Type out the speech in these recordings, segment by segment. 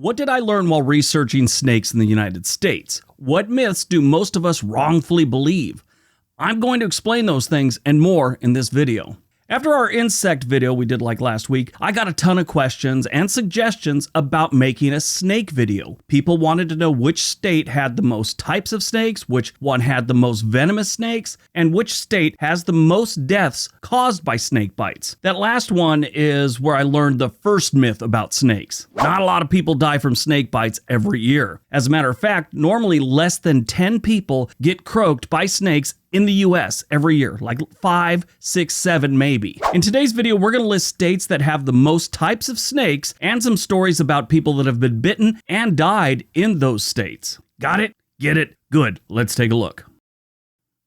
What did I learn while researching snakes in the United States? What myths do most of us wrongfully believe? I'm going to explain those things and more in this video. After our insect video we did like last week, I got a ton of questions and suggestions about making a snake video. People wanted to know which state had the most types of snakes, which one had the most venomous snakes, and which state has the most deaths caused by snake bites. That last one is where I learned the first myth about snakes. Not a lot of people die from snake bites every year. As a matter of fact, normally less than 10 people get croaked by snakes in the US every year, like 5, 6, 7 maybe. In today's video, we're going to list states that have the most types of snakes and some stories about people that have been bitten and died in those states. Got it? Get it? Good. Let's take a look.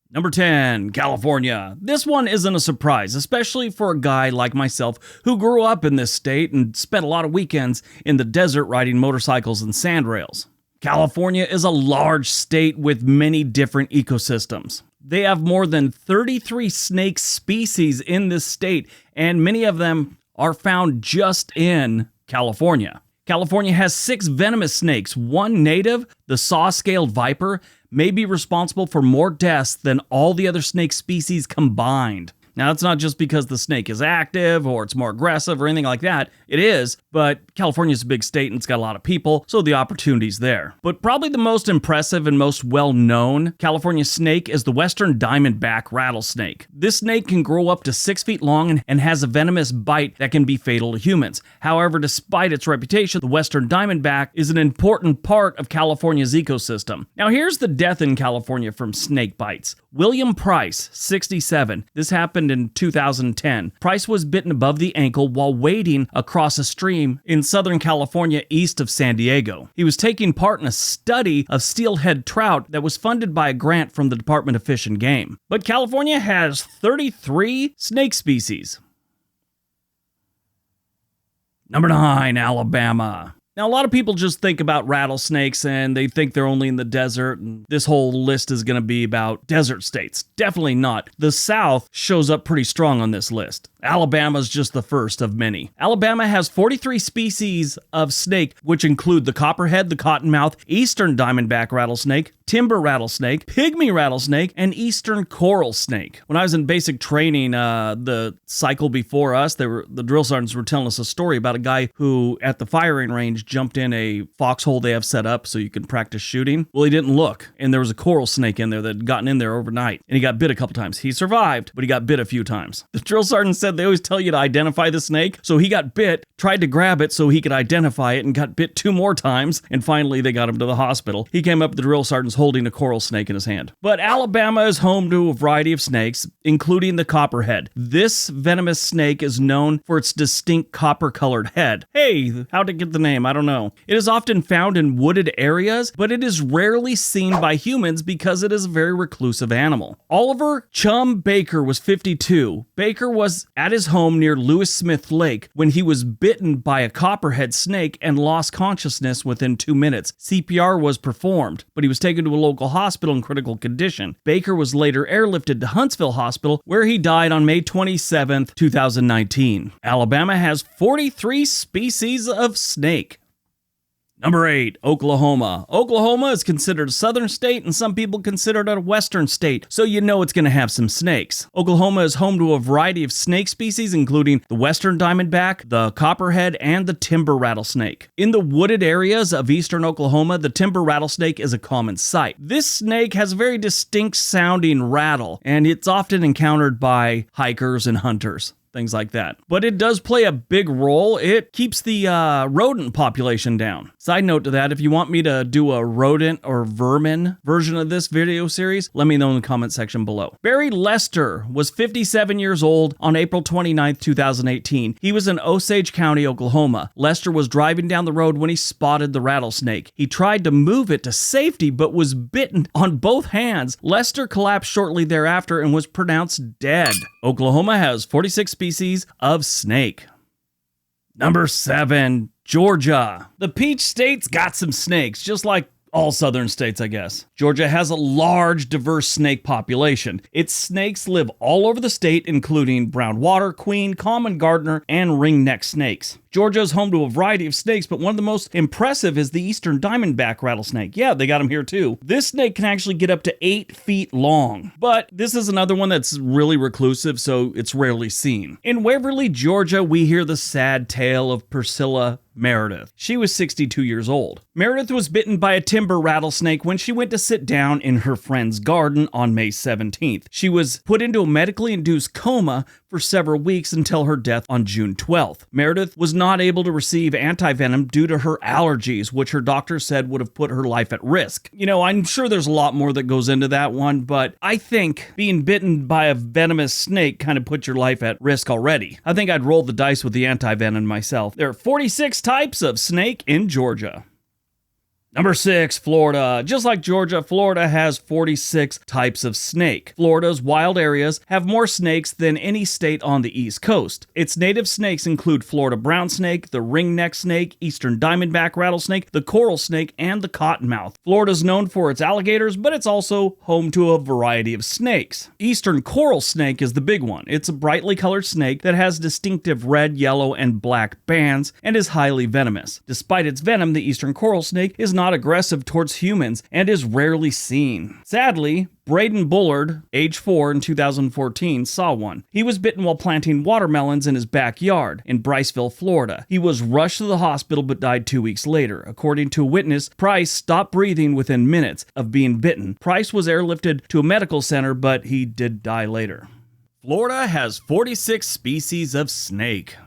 Number 10, California. This one isn't a surprise, especially for a guy like myself who grew up in this state and spent a lot of weekends in the desert riding motorcycles and sandrails. California is a large state with many different ecosystems. They have more than 33 snake species in this state, and many of them are found just in California. California has 6 venomous snakes. One native, the saw-scaled viper, may be responsible for more deaths than all the other snake species combined. Now, it's not just because the snake is active or it's more aggressive or anything like that. It is, but California's a big state and it's got a lot of people, so the opportunity's there. But probably the most impressive and most well-known California snake is the western diamondback rattlesnake. This snake can grow up to 6 feet long and has a venomous bite that can be fatal to humans. However, despite its reputation, the western diamondback is an important part of California's ecosystem. Now, here's the death in California from snake bites. William Price, 67. This happened in 2010. Price was bitten above the ankle while wading across a stream in Southern California east of San Diego. He was taking part in a study of steelhead trout that was funded by a grant from the Department of Fish and Game. But California has 33 snake species. Number 9, Alabama. Now, a lot of people just think about rattlesnakes and they think they're only in the desert, and this whole list is going to be about desert states. Definitely not. The South shows up pretty strong on this list. Alabama's just the first of many. Alabama has 43 species of snake, which include the copperhead, the cottonmouth, eastern diamondback rattlesnake, timber rattlesnake, pygmy rattlesnake, and eastern coral snake. When I was in basic training, the cycle before us, the drill sergeants were telling us a story about a guy who, at the firing range, jumped in a foxhole they have set up so you can practice shooting. Well, he didn't look, and there was a coral snake in there that had gotten in there overnight, and he got bit a couple times. He survived, but he got bit a few times. The drill sergeant said they always tell you to identify the snake, so he got bit, tried to grab it so he could identify it, and got bit 2 more times, and finally they got him to the hospital. He came up with the drill sergeants holding a coral snake in his hand. But Alabama is home to a variety of snakes, including the copperhead. This venomous snake is known for its distinct copper-colored head. Hey, how'd it get the name? I don't know. It is often found in wooded areas, but it is rarely seen by humans because it is a very reclusive animal. Oliver Chum Baker was 52. Baker was at his home near Lewis Smith Lake when he was bitten by a copperhead snake and lost consciousness within 2 minutes. CPR was performed, but he was taken to a local hospital in critical condition. Baker was later airlifted to Huntsville Hospital, where he died on May 27, 2019. Alabama has 43 species of snake. Number 8, Oklahoma. Oklahoma is considered a southern state, and some people consider it a western state, so you know it's going to have some snakes. Oklahoma is home to a variety of snake species, including the western diamondback, the copperhead, and the timber rattlesnake. In the wooded areas of eastern Oklahoma, the timber rattlesnake is a common sight. This snake has a very distinct sounding rattle, and it's often encountered by hikers and hunters. Things like that. But it does play a big role. It keeps the rodent population down. Side note to that, if you want me to do a rodent or vermin version of this video series, let me know in the comment section below. Barry Lester was 57 years old on April 29, 2018. He was in Osage County, Oklahoma. Lester was driving down the road when he spotted the rattlesnake. He tried to move it to safety, but was bitten on both hands. Lester collapsed shortly thereafter and was pronounced dead. Oklahoma has 46 species of snake. Number 7, Georgia. The Peach State's got some snakes, just like all southern states, I guess. Georgia has a large, diverse snake population. Its snakes live all over the state, including brown water queen, common gardener, and ringneck snakes. Georgia is home to a variety of snakes, but one of the most impressive is the eastern diamondback rattlesnake. Yeah, they got them here too. This snake can actually get up to 8 feet long, but this is another one that's really reclusive, so it's rarely seen. In Waverly, Georgia, we hear the sad tale of Priscilla Meredith. She was 62 years old. Meredith was bitten by a timber rattlesnake when she went to sit down in her friend's garden on May 17th. She was put into a medically induced coma for several weeks until her death on June 12th. Meredith was not able to receive antivenom due to her allergies, which her doctor said would have put her life at risk. You know, I'm sure there's a lot more that goes into that one, but I think being bitten by a venomous snake kind of puts your life at risk already. I think I'd roll the dice with the antivenom myself. There are 46 types of snake in Georgia. Number 6, Florida. Just like Georgia, Florida has 46 types of snake. Florida's wild areas have more snakes than any state on the East Coast. Its native snakes include Florida brown snake, the ringneck snake, eastern diamondback rattlesnake, the coral snake, and the cottonmouth. Florida's known for its alligators, but it's also home to a variety of snakes. Eastern coral snake is the big one. It's a brightly colored snake that has distinctive red, yellow, and black bands and is highly venomous. Despite its venom, the eastern coral snake is not aggressive towards humans and is rarely seen. Sadly, Braden Bullard, age 4 in 2014, saw one. He was bitten while planting watermelons in his backyard in Briceville, Florida. He was rushed to the hospital but died 2 weeks later. According to a witness, Price stopped breathing within minutes of being bitten. Price was airlifted to a medical center, but he did die later. Florida has 46 species of snake.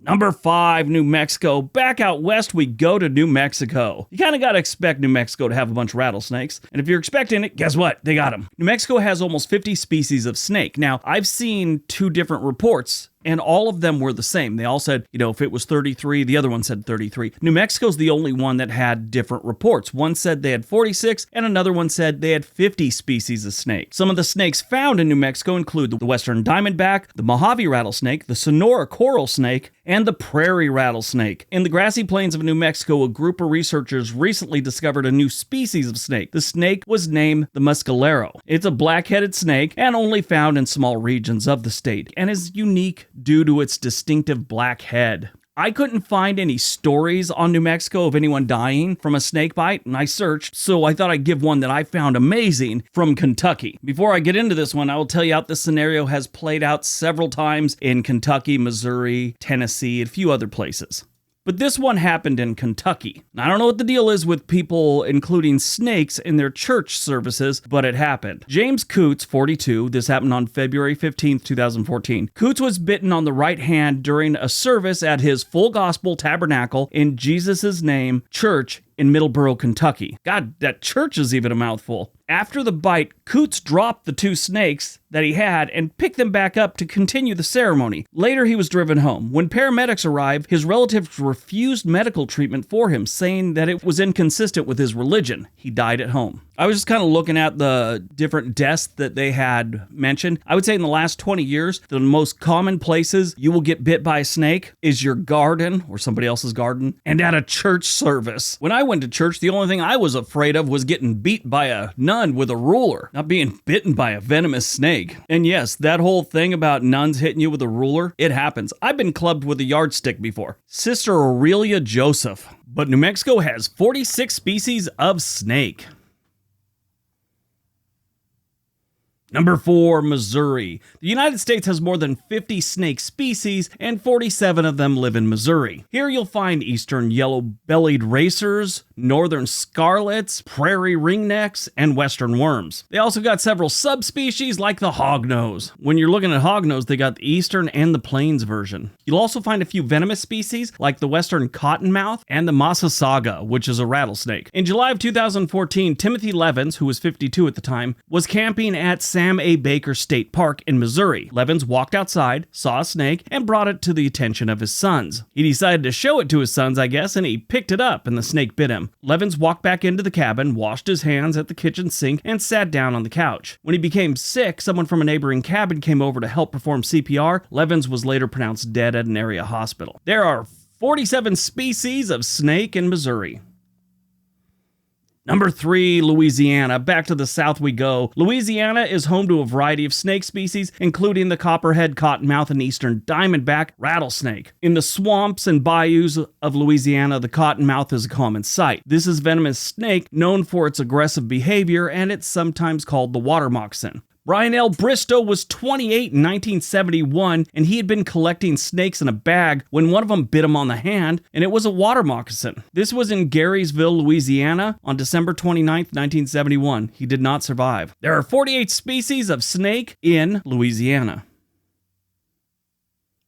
Number 5, New Mexico. Back out west, we go to New Mexico. You kind of got to expect New Mexico to have a bunch of rattlesnakes. And if you're expecting it, guess what? They got them. New Mexico has almost 50 species of snake. Now, I've seen 2 different reports, and all of them were the same. They all said, if it was 33, the other one said 33. New Mexico's the only one that had different reports. One said they had 46, and another one said they had 50 species of snake. Some of the snakes found in New Mexico include the western diamondback, the Mojave rattlesnake, the Sonora coral snake, and the prairie rattlesnake. In the grassy plains of New Mexico, a group of researchers recently discovered a new species of snake. The snake was named the muscalero. It's a black-headed snake and only found in small regions of the state, and is unique due to its distinctive black head. I couldn't find any stories on New Mexico of anyone dying from a snake bite, and I searched, so I thought I'd give one that I found amazing from Kentucky. Before I get into this one, I will tell you how this scenario has played out several times in Kentucky, Missouri, Tennessee, and a few other places. But this one happened in Kentucky. Now, I don't know what the deal is with people including snakes in their church services, but it happened. James Coots, 42, this happened on February 15th, 2014. Coots was bitten on the right hand during a service at his Full Gospel Tabernacle in Jesus' Name Church in Middleborough, Kentucky. God, that church is even a mouthful. After the bite, Coots dropped the 2 snakes that he had and picked them back up to continue the ceremony. Later, he was driven home. When paramedics arrived, his relatives refused medical treatment for him, saying that it was inconsistent with his religion. He died at home. I was just kind of looking at the different deaths that they had mentioned. I would say in the last 20 years, the most common places you will get bit by a snake is your garden or somebody else's garden and at a church service. When I went to church, the only thing I was afraid of was getting beat by a nun with a ruler, not being bitten by a venomous snake. And yes, that whole thing about nuns hitting you with a ruler, it happens. I've been clubbed with a yardstick before. Sister Aurelia Joseph. But New Mexico has 46 species of snake. Number 4, Missouri. The United States has more than 50 snake species, and 47 of them live in Missouri. Here you'll find eastern yellow-bellied racers, northern scarlets, prairie ringnecks, and western worms. They also got several subspecies like the hognose. When you're looking at hognose, they got the eastern and the plains version. You'll also find a few venomous species like the western cottonmouth and the Massasauga, which is a rattlesnake. In July of 2014, Timothy Levins, who was 52 at the time, was camping at Sam A. Baker State Park in Missouri. Levins walked outside, saw a snake, and brought it to the attention of his sons. He decided to show it to his sons, I guess, and he picked it up, and the snake bit him. Levins walked back into the cabin, washed his hands at the kitchen sink, and sat down on the couch. When he became sick, someone from a neighboring cabin came over to help perform CPR. Levins was later pronounced dead at an area hospital. There are 47 species of snake in Missouri. Number 3, Louisiana. Back to the south we go. Louisiana is home to a variety of snake species, including the copperhead, cottonmouth, and eastern diamondback rattlesnake. In the swamps and bayous of Louisiana, the cottonmouth is a common sight. This is a venomous snake known for its aggressive behavior, and it's sometimes called the water moccasin. Brian L. Bristow was 28 in 1971, and he had been collecting snakes in a bag when one of them bit him on the hand, and it was a water moccasin. This was in Garysville, Louisiana, on December 29, 1971. He did not survive. There are 48 species of snake in Louisiana.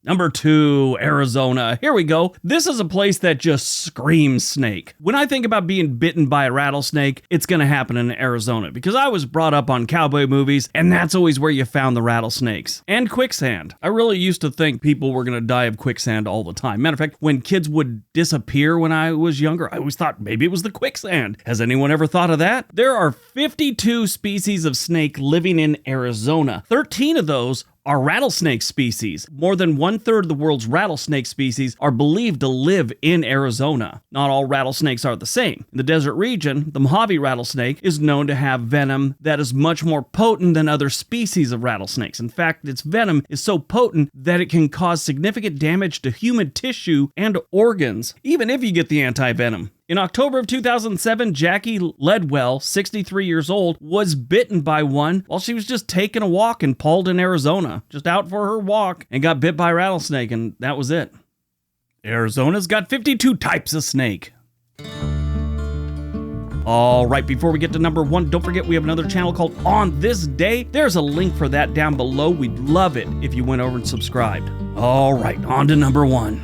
Number 2, Arizona. Here we go. This is a place that just screams snake. When I think about being bitten by a rattlesnake, it's going to happen in Arizona because I was brought up on cowboy movies, and that's always where you found the rattlesnakes. And quicksand. I really used to think people were going to die of quicksand all the time. Matter of fact, when kids would disappear when I was younger, I always thought maybe it was the quicksand. Has anyone ever thought of that? There are 52 species of snake living in Arizona. 13 of those are rattlesnake species. More than 1/3 of the world's rattlesnake species are believed to live in Arizona. Not all rattlesnakes are the same. In the desert region, the Mojave rattlesnake is known to have venom that is much more potent than other species of rattlesnakes. In fact, its venom is so potent that it can cause significant damage to human tissue and organs, even if you get the anti-venom. In October of 2007, Jackie Ledwell, 63 years old, was bitten by one while she was just taking a walk in Paulden, Arizona. Just out for her walk and got bit by a rattlesnake, and that was it. Arizona's got 52 types of snake. All right, before we get to number 1, don't forget we have another channel called On This Day. There's a link for that down below. We'd love it if you went over and subscribed. All right, on to number 1.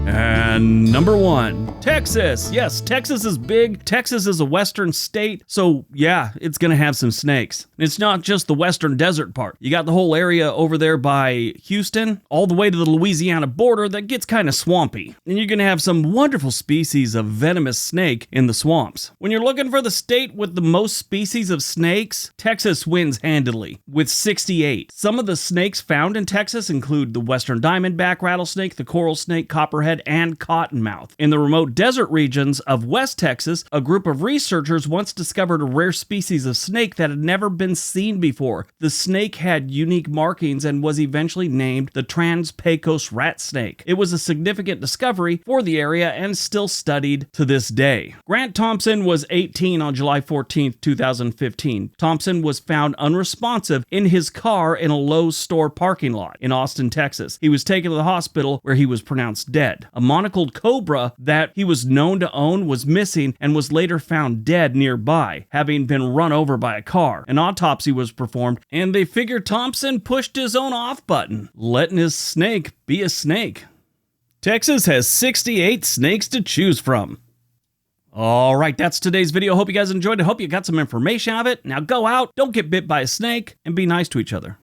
And number 1, Texas. Yes, Texas is big. Texas is a western state, so yeah, it's gonna have some snakes. It's not just the western desert part. You got the whole area over there by Houston, all the way to the Louisiana border that gets kind of swampy. And you're gonna have some wonderful species of venomous snake in the swamps. When you're looking for the state with the most species of snakes, Texas wins handily with 68. Some of the snakes found in Texas include the western diamondback rattlesnake, the coral snake, copperhead, and cottonmouth. In the remote desert regions of West Texas, a group of researchers once discovered a rare species of snake that had never been seen before. The snake had unique markings and was eventually named the Trans-Pecos rat snake. It was a significant discovery for the area and still studied to this day. Grant Thompson was 18 on July 14, 2015. Thompson was found unresponsive in his car in a Lowe's store parking lot in Austin, Texas. He was taken to the hospital where he was pronounced dead. A monocled cobra that he was known to own was missing and was later found dead nearby, having been run over by a car. An autopsy was performed, and they figured Thompson pushed his own off button, letting his snake be a snake. Texas has 68 snakes to choose from. All right, that's today's video. Hope you guys enjoyed it. Hope you got some information out of it. Now go out, don't get bit by a snake, and be nice to each other.